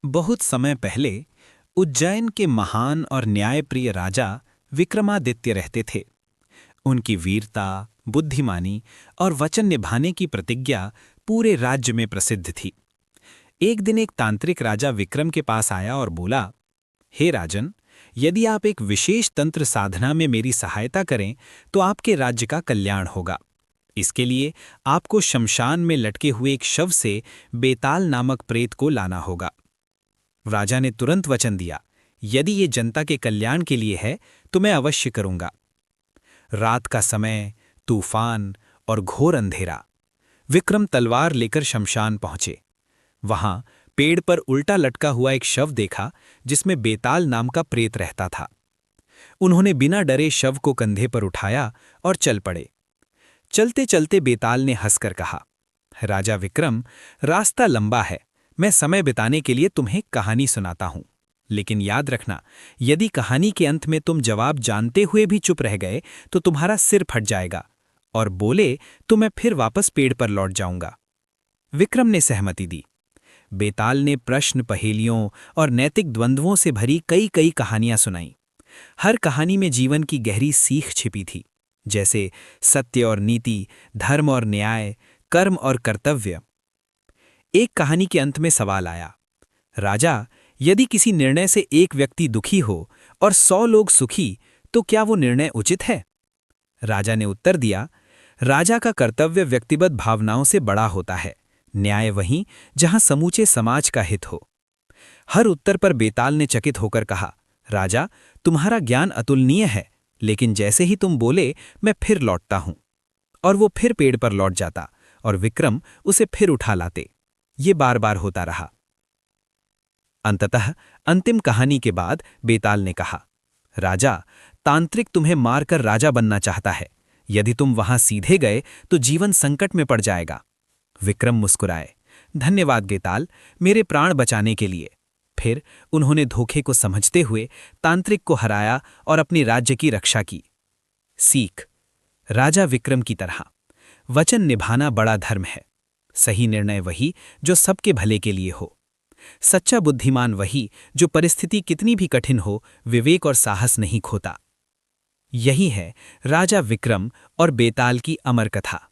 बहुत समय पहले उज्जैन के महान और न्यायप्रिय राजा विक्रमादित्य रहते थे। उनकी वीरता, बुद्धिमानी और वचन निभाने की प्रतिज्ञा पूरे राज्य में प्रसिद्ध थी। एक दिन एक तांत्रिक राजा विक्रम के पास आया और बोला, हे राजन, यदि आप एक विशेष तंत्र साधना में मेरी सहायता करें तो आपके राज्य का कल्याण होगा। इसके लिए आपको शमशान में लटके हुए एक शव से बेताल नामक प्रेत को लाना होगा। राजा ने तुरंत वचन दिया, यदि ये जनता के कल्याण के लिए है तो मैं अवश्य करूंगा। रात का समय, तूफान और घोर अंधेरा। विक्रम तलवार लेकर शमशान पहुंचे। वहां पेड़ पर उल्टा लटका हुआ एक शव देखा जिसमें बेताल नाम का प्रेत रहता था। उन्होंने बिना डरे शव को कंधे पर उठाया और चल पड़े। चलते चलते बेताल ने हंसकर कहा, राजा विक्रम, रास्ता लंबा है, मैं समय बिताने के लिए तुम्हें कहानी सुनाता हूं। लेकिन याद रखना, यदि कहानी के अंत में तुम जवाब जानते हुए भी चुप रह गए तो तुम्हारा सिर फट जाएगा और बोले तो मैं फिर वापस पेड़ पर लौट जाऊंगा। विक्रम ने सहमति दी। बेताल ने प्रश्न, पहेलियों और नैतिक द्वंद्वों से भरी कई कई कहानियां सुनाईं। हर कहानी में जीवन की गहरी सीख छिपी थी, जैसे सत्य और नीति, धर्म और न्याय, कर्म और कर्तव्य। एक कहानी के अंत में सवाल आया, राजा, यदि किसी निर्णय से एक व्यक्ति दुखी हो और 100 लोग सुखी तो क्या वो निर्णय उचित है? राजा ने उत्तर दिया, राजा का कर्तव्य व्यक्तिगत भावनाओं से बड़ा होता है, न्याय वहीं जहां समूचे समाज का हित हो। हर उत्तर पर बेताल ने चकित होकर कहा, राजा, तुम्हारा ज्ञान अतुलनीय है, लेकिन जैसे ही तुम बोले मैं फिर लौटता हूं। और वो फिर पेड़ पर लौट जाता और विक्रम उसे फिर उठा लाते। ये बार बार होता रहा। अंततः अंतिम कहानी के बाद बेताल ने कहा, राजा, तांत्रिक तुम्हें मारकर राजा बनना चाहता है। यदि तुम वहां सीधे गए तो जीवन संकट में पड़ जाएगा। विक्रम मुस्कुराए, धन्यवाद बेताल, मेरे प्राण बचाने के लिए। फिर उन्होंने धोखे को समझते हुए तांत्रिक को हराया और अपनी राज्य की रक्षा की। सीख, राजा विक्रम की तरह वचन निभाना बड़ा धर्म है। सही निर्णय वही जो सबके भले के लिए हो। सच्चा बुद्धिमान वही जो परिस्थिति कितनी भी कठिन हो विवेक और साहस नहीं खोता। यही है राजा विक्रम और बेताल की अमर कथा।